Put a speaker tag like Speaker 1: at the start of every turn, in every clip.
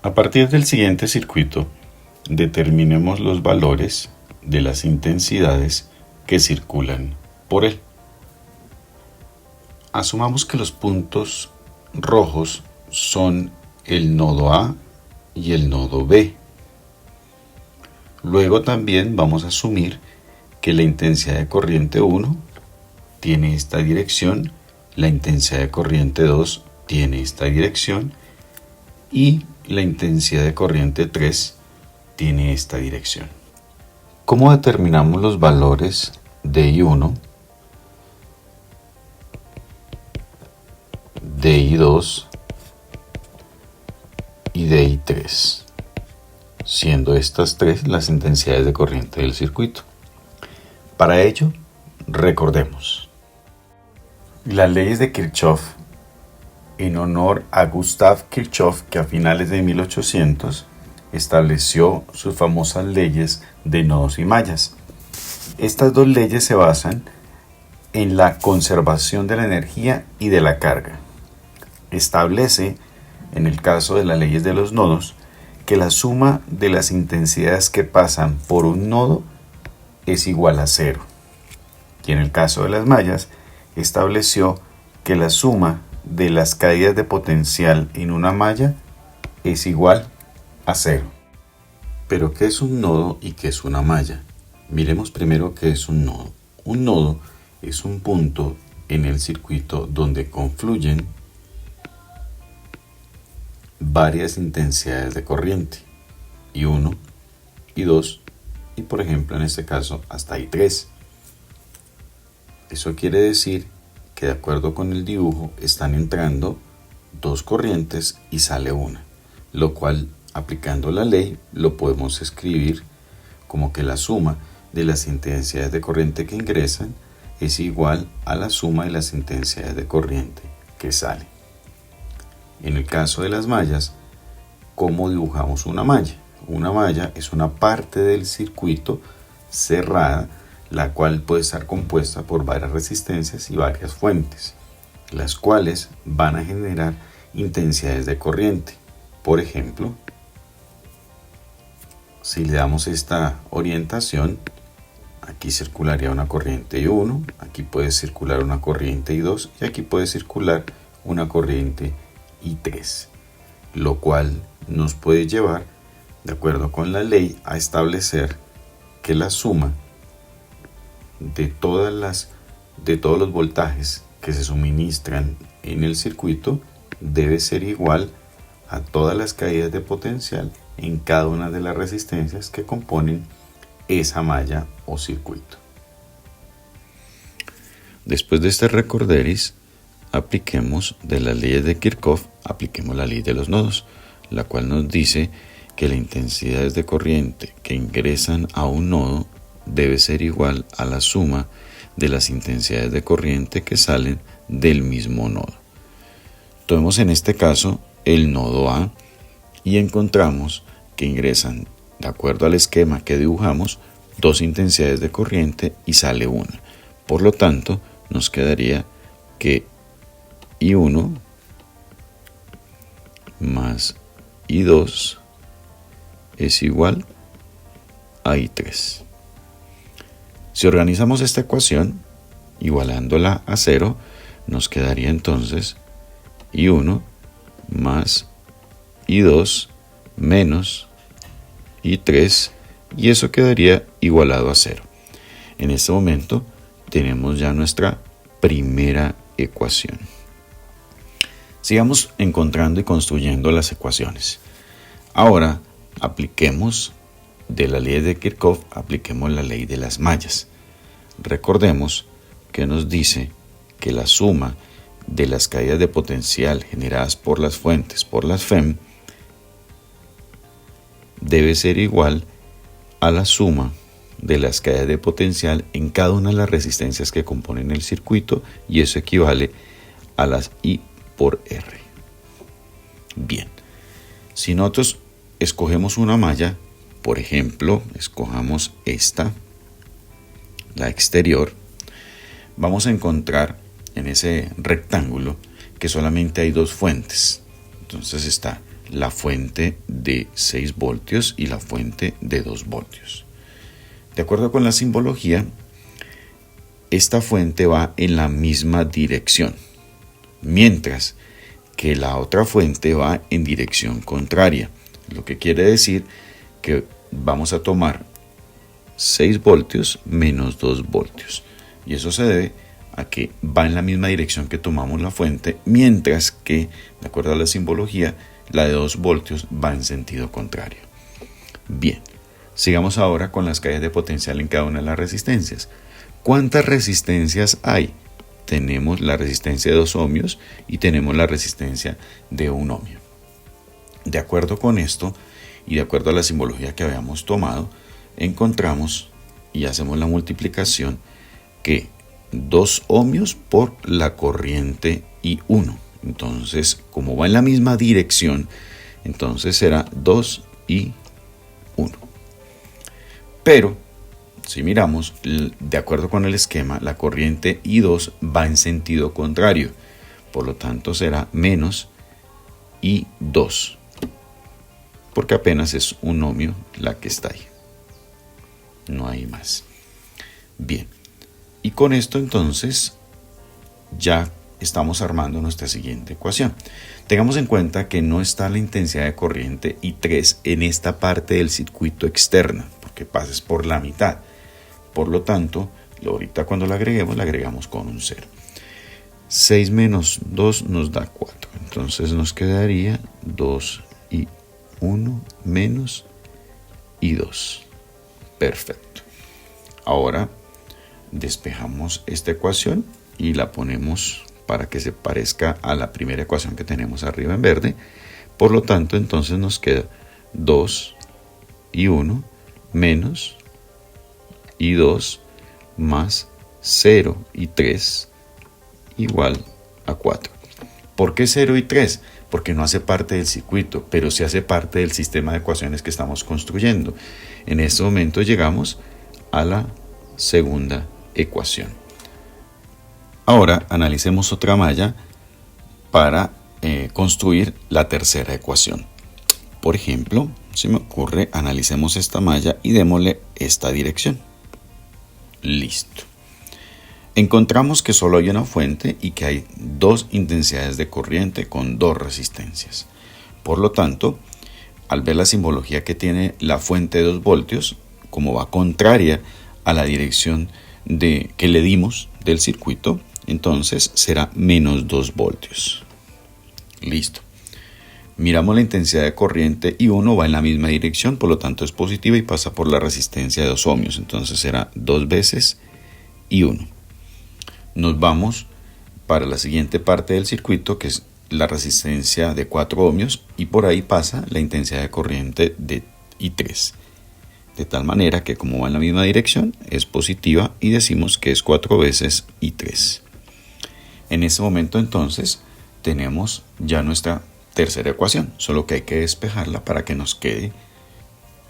Speaker 1: A partir del siguiente circuito, determinemos los valores de las intensidades que circulan por él. Asumamos que los puntos rojos son el nodo A y el nodo B. Luego también vamos a asumir que la intensidad de corriente 1 tiene esta dirección, la intensidad de corriente 2 tiene esta dirección y la intensidad de corriente 3 tiene esta dirección. ¿Cómo determinamos los valores de I1, de I2 y de I3? Siendo estas tres las intensidades de corriente del circuito. Para ello, recordemos las leyes de Kirchhoff, en honor a Gustav Kirchhoff, que a finales de 1800 estableció sus famosas leyes de nodos y mallas. Estas dos leyes se basan en la conservación de la energía y de la carga. Establece, en el caso de las leyes de los nodos, que la suma de las intensidades que pasan por un nodo es igual a 0. Y en el caso de las mallas, estableció que la suma de las caídas de potencial en una malla es igual a 0. ¿Pero qué es un nodo y qué es una malla? Miremos primero qué es un nodo. Un nodo es un punto en el circuito donde confluyen varias intensidades de corriente, I1, I2 y por ejemplo en este caso hasta I3. Eso quiere decir que de acuerdo con el dibujo están entrando dos corrientes y sale una, lo cual aplicando la ley lo podemos escribir como que la suma de las intensidades de corriente que ingresan es igual a la suma de las intensidades de corriente que salen. En el caso de las mallas, ¿cómo dibujamos una malla? Una malla es una parte del circuito cerrada, la cual puede estar compuesta por varias resistencias y varias fuentes, las cuales van a generar intensidades de corriente. Por ejemplo, si le damos esta orientación, aquí circularía una corriente I1, aquí puede circular una corriente I2 y aquí puede circular una corriente I3, lo cual nos puede llevar, de acuerdo con la ley, a establecer que la suma de todos los voltajes que se suministran en el circuito debe ser igual a todas las caídas de potencial en cada una de las resistencias que componen esa malla o circuito. Después de este recorderis, apliquemos de las leyes de Kirchhoff, apliquemos la ley de los nodos, la cual nos dice que la intensidad de corriente que ingresan a un nodo debe ser igual a la suma de las intensidades de corriente que salen del mismo nodo. Tomemos en este caso el nodo A y encontramos que ingresan, de acuerdo al esquema que dibujamos, dos intensidades de corriente y sale una. Por lo tanto, nos quedaría que I1 más I2 es igual a I3. Si organizamos esta ecuación, igualándola a 0, nos quedaría entonces I1 más I2 menos I3 y eso quedaría igualado a 0. En este momento tenemos ya nuestra primera ecuación. Sigamos encontrando y construyendo las ecuaciones. Ahora apliquemos de la ley de Kirchhoff, apliquemos la ley de las mallas. Recordemos que nos dice que la suma de las caídas de potencial generadas por las fuentes, por las FEM, debe ser igual a la suma de las caídas de potencial en cada una de las resistencias que componen el circuito y eso equivale a las I por R. Bien, si nosotros escogemos una malla, por ejemplo, escojamos esta, la exterior, vamos a encontrar en ese rectángulo que solamente hay dos fuentes. Entonces está la fuente de 6 voltios y la fuente de 2 voltios. De acuerdo con la simbología, esta fuente va en la misma dirección, mientras que la otra fuente va en dirección contraria, lo que quiere decir que vamos a tomar 6 voltios menos 2 voltios, y eso se debe a que va en la misma dirección que tomamos la fuente, mientras que, de acuerdo a la simbología, la de 2 voltios va en sentido contrario. Bien, sigamos ahora con las calles de potencial en cada una de las resistencias. ¿Cuántas resistencias hay? Tenemos la resistencia de 2 ohmios y tenemos la resistencia de 1 ohmio. De acuerdo con esto y de acuerdo a la simbología que habíamos tomado, encontramos y hacemos la multiplicación que 2 ohmios por la corriente I1. Entonces, como va en la misma dirección, entonces será 2 y 1. Pero, si miramos, de acuerdo con el esquema, la corriente I2 va en sentido contrario. Por lo tanto, será menos I2. Porque apenas es 1 ohmio la que está ahí. No hay más. Bien. Y con esto entonces ya estamos armando nuestra siguiente ecuación. Tengamos en cuenta que no está la intensidad de corriente I3 en esta parte del circuito externa, porque pases por la mitad. Por lo tanto, ahorita cuando la agregamos con un 0. 6 menos 2 nos da 4. Entonces nos quedaría 2 y 1 menos y 2. Perfecto. Ahora despejamos esta ecuación y la ponemos para que se parezca a la primera ecuación que tenemos arriba en verde. Por lo tanto, entonces nos queda 2 y 1 menos y 2 más 0 y 3 igual a 4. ¿Por qué 0 y 3? Porque no hace parte del circuito, pero sí hace parte del sistema de ecuaciones que estamos construyendo. En este momento llegamos a la segunda ecuación. Ahora analicemos otra malla para construir la tercera ecuación. Por ejemplo, se me ocurre, analicemos esta malla y démosle esta dirección. Listo. Encontramos que solo hay una fuente y que hay 2 intensidades de corriente con 2 resistencias. Por lo tanto, al ver la simbología que tiene la fuente de 2 voltios, como va contraria a la dirección que le dimos del circuito, entonces será menos 2 voltios. Listo. Miramos la intensidad de corriente I1 va en la misma dirección, por lo tanto es positiva y pasa por la resistencia de 2 ohmios, entonces será 2 veces I1. Nos vamos para la siguiente parte del circuito, que es la resistencia de 4 ohmios, y por ahí pasa la intensidad de corriente de I3. De tal manera que como va en la misma dirección, es positiva y decimos que es 4 veces I3. En este momento entonces tenemos ya nuestra tercera ecuación, solo que hay que despejarla para que nos quede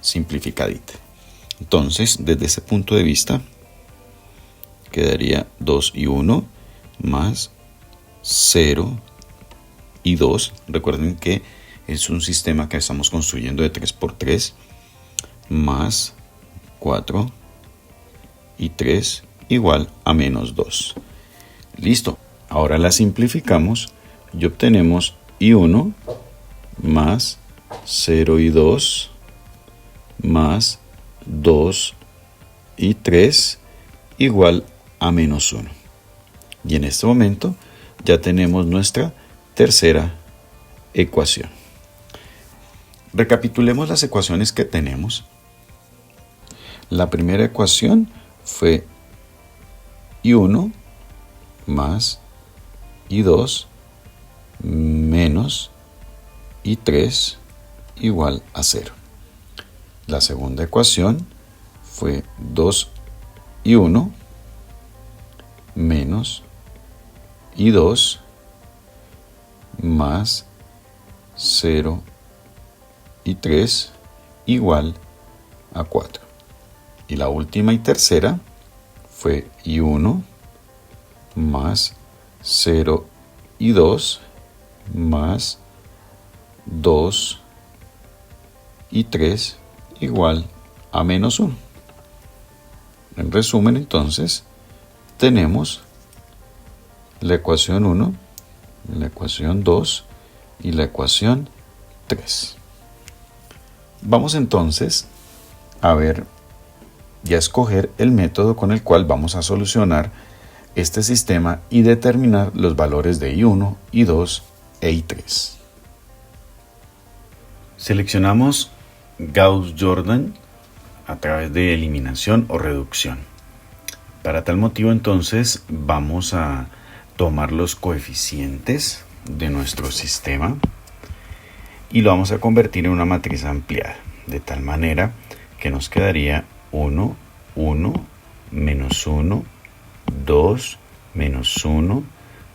Speaker 1: simplificadita. Entonces, desde ese punto de vista, quedaría 2 y 1 más 0 y 2. Recuerden que es un sistema que estamos construyendo de 3 por 3 más 4 y 3 igual a menos 2. Listo. Ahora la simplificamos y obtenemos I1 más 0 y 2 más 2 y 3 igual a menos 1. Y en este momento ya tenemos nuestra tercera ecuación. Recapitulemos las ecuaciones que tenemos. La primera ecuación fue I1 más I2 menos I3 igual a 0. La segunda ecuación fue 2 y 1 menos I2 más 0 y 3 igual a 4. Y la última y tercera fue I1 más 0 y 2 más 2 y 3 igual a menos 1. En resumen, entonces, tenemos la ecuación 1, la ecuación 2 y la ecuación 3. Vamos entonces a ver y a escoger el método con el cual vamos a solucionar este sistema y determinar los valores de I1, I2 e I3. Seleccionamos Gauss-Jordan a través de eliminación o reducción. Para tal motivo, entonces, vamos a tomar los coeficientes de nuestro sistema y lo vamos a convertir en una matriz ampliada, de tal manera que nos quedaría 1, 1, menos 1, 2, menos 1,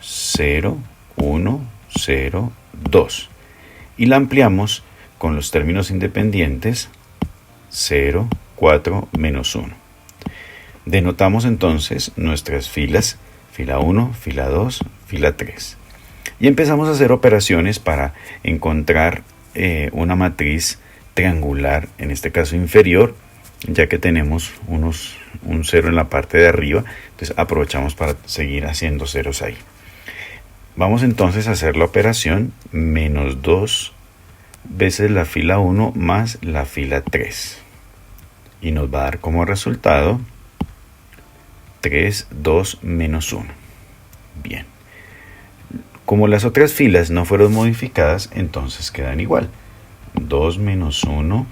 Speaker 1: 0, 1, 0, 2. Y la ampliamos con los términos independientes 0, 4, menos 1. Denotamos entonces nuestras filas, fila 1, fila 2, fila 3. Y empezamos a hacer operaciones para encontrar una matriz triangular, en este caso inferior, ya que tenemos un 0 en la parte de arriba, entonces aprovechamos para seguir haciendo ceros ahí. Vamos entonces a hacer la operación menos 2 veces la fila 1 más la fila 3. Y nos va a dar como resultado 3, 2, menos 1. Bien. Como las otras filas no fueron modificadas, entonces quedan igual. 2 menos 1,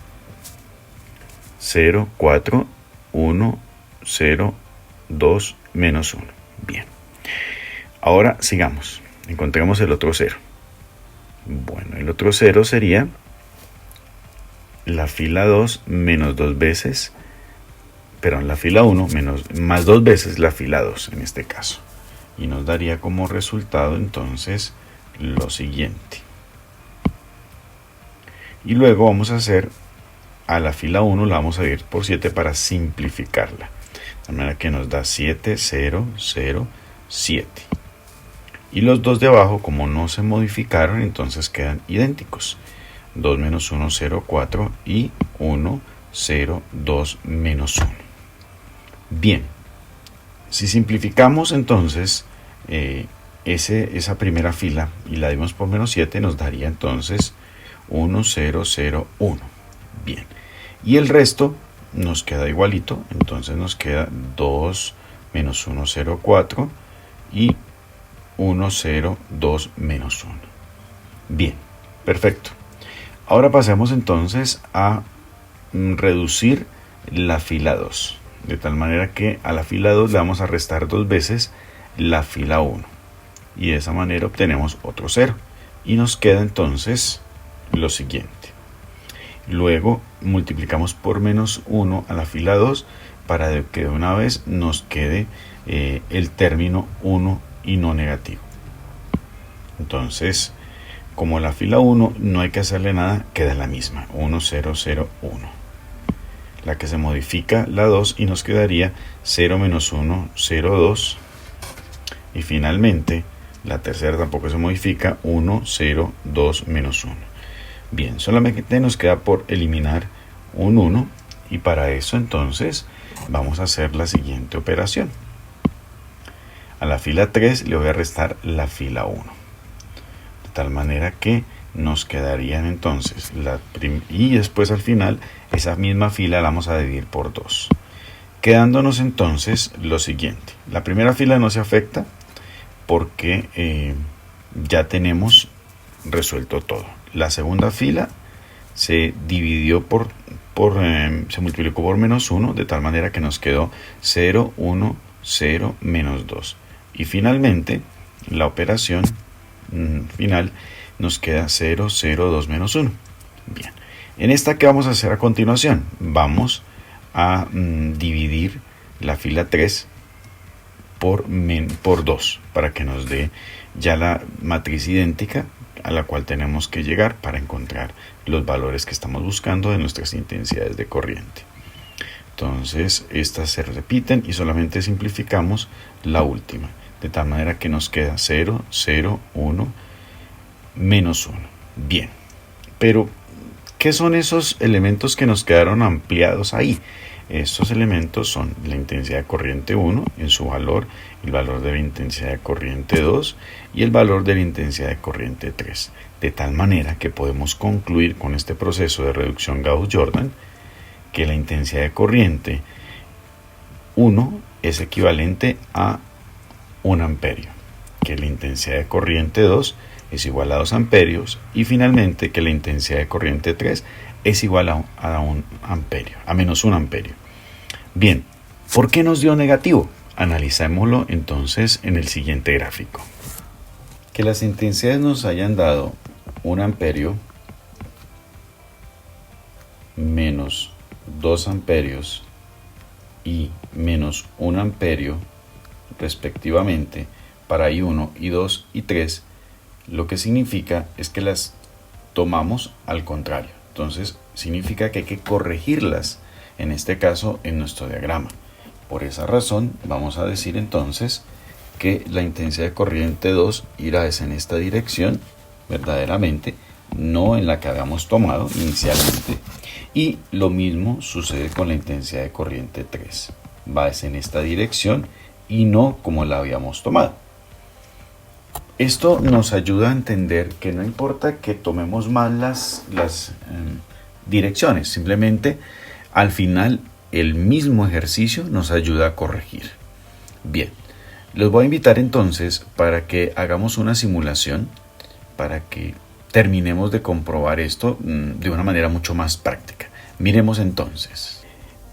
Speaker 1: 0, 4, 1, 0, 2, menos 1. Bien. Ahora sigamos. Encontremos el otro 0. Bueno, el otro 0 sería la fila 2 menos 2 veces, perdón, la fila 1 más 2 veces la fila 2 en este caso. Y nos daría como resultado entonces lo siguiente. Y luego vamos a hacer a la fila 1, la vamos a dividir por 7 para simplificarla. De manera que nos da 7, 0, 0, 7. Y los dos de abajo, como no se modificaron, entonces quedan idénticos. 2 menos 1, 0, 4 y 1, 0, 2, menos 1. Bien. Si simplificamos entonces esa primera fila y la dimos por menos 7, nos daría entonces 1, 0, 0, 1. Bien. Y el resto nos queda igualito, entonces nos queda 2 menos 1, 0, 4 y 1, 0, 2, menos 1. Bien, perfecto. Ahora pasemos entonces a reducir la fila 2. De tal manera que a la fila 2 le vamos a restar 2 veces la fila 1. Y de esa manera obtenemos otro 0. Y nos queda entonces lo siguiente. Luego multiplicamos por menos 1 a la fila 2 para que de una vez nos quede el término 1 y no negativo. Entonces, como la fila 1 no hay que hacerle nada, queda la misma. 1, 0, 0, 1. La que se modifica, la 2, y nos quedaría 0 menos 1, 0, 2. Y finalmente, la tercera tampoco se modifica, 1, 0, 2, menos 1. Bien, solamente nos queda por eliminar un 1. Y para eso entonces vamos a hacer la siguiente operación. A la fila 3 le voy a restar la fila 1. De tal manera que nos quedarían entonces y después al final esa misma fila la vamos a dividir por 2, quedándonos entonces lo siguiente. La primera fila no se afecta porque ya tenemos resuelto todo. La segunda fila se dividió se multiplicó por menos 1, de tal manera que nos quedó 0, 1, 0, menos 2. Y finalmente la operación final nos queda 0, 0, 2, menos 1. Bien. En esta, ¿qué vamos a hacer a continuación? Vamos a dividir la fila 3 por 2 para que nos dé ya la matriz idéntica a la cual tenemos que llegar para encontrar los valores que estamos buscando de nuestras intensidades de corriente. Entonces, estas se repiten y solamente simplificamos la última, de tal manera que nos queda 0, 0, 1, menos 1. Bien, Pero, ¿qué son esos elementos que nos quedaron ampliados ahí? Estos elementos son la intensidad de corriente 1 en su valor, el valor de la intensidad de corriente 2 y el valor de la intensidad de corriente 3. De tal manera que podemos concluir con este proceso de reducción Gauss-Jordan que la intensidad de corriente 1 es equivalente a 1 amperio, que la intensidad de corriente 2 es igual a 2 amperios y finalmente que la intensidad de corriente 3 es igual a 1 amperio, a menos 1 amperio. Bien, ¿por qué nos dio negativo? Analicémoslo entonces en el siguiente gráfico. Que las intensidades nos hayan dado 1 amperio menos 2 amperios y menos 1 amperio respectivamente para I1, I2 y 3, lo que significa es que las tomamos al contrario. Entonces significa que hay que corregirlas, en este caso en nuestro diagrama. Por esa razón vamos a decir entonces que la intensidad de corriente 2 irá en esta dirección verdaderamente, no en la que habíamos tomado inicialmente. Y lo mismo sucede con la intensidad de corriente 3. Va en esta dirección y no como la habíamos tomado. Esto nos ayuda a entender que no importa que tomemos mal las direcciones, simplemente al final el mismo ejercicio nos ayuda a corregir. Bien, los voy a invitar entonces para que hagamos una simulación, para que terminemos de comprobar esto de una manera mucho más práctica. Miremos entonces.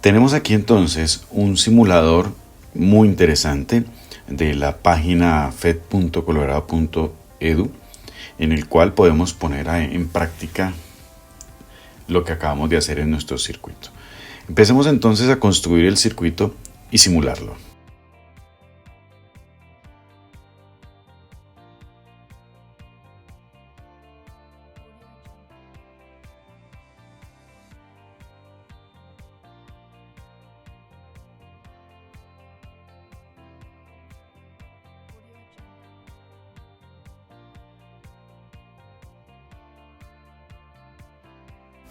Speaker 1: Tenemos aquí entonces un simulador muy interesante de la página fed.colorado.edu, en el cual podemos poner en práctica lo que acabamos de hacer en nuestro circuito. Empecemos entonces a construir el circuito y simularlo.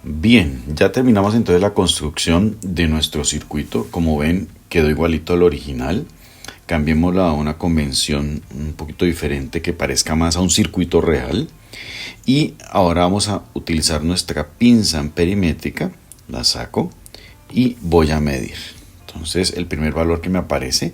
Speaker 1: Bien, ya terminamos entonces la construcción de nuestro circuito. Como ven, quedó igualito al original. Cambiémoslo a una convención un poquito diferente que parezca más a un circuito real. Y ahora vamos a utilizar nuestra pinza amperimétrica. La saco y voy a medir. Entonces el primer valor que me aparece,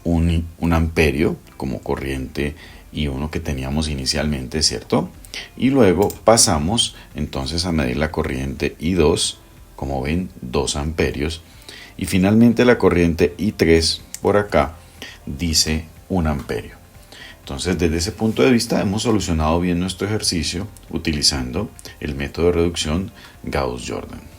Speaker 1: un amperio como corriente y uno que teníamos inicialmente, ¿cierto? Y luego pasamos entonces a medir la corriente I2, como ven, 2 amperios. Y finalmente la corriente I3 por acá dice 1 amperio. Entonces desde ese punto de vista hemos solucionado bien nuestro ejercicio utilizando el método de reducción Gauss-Jordan.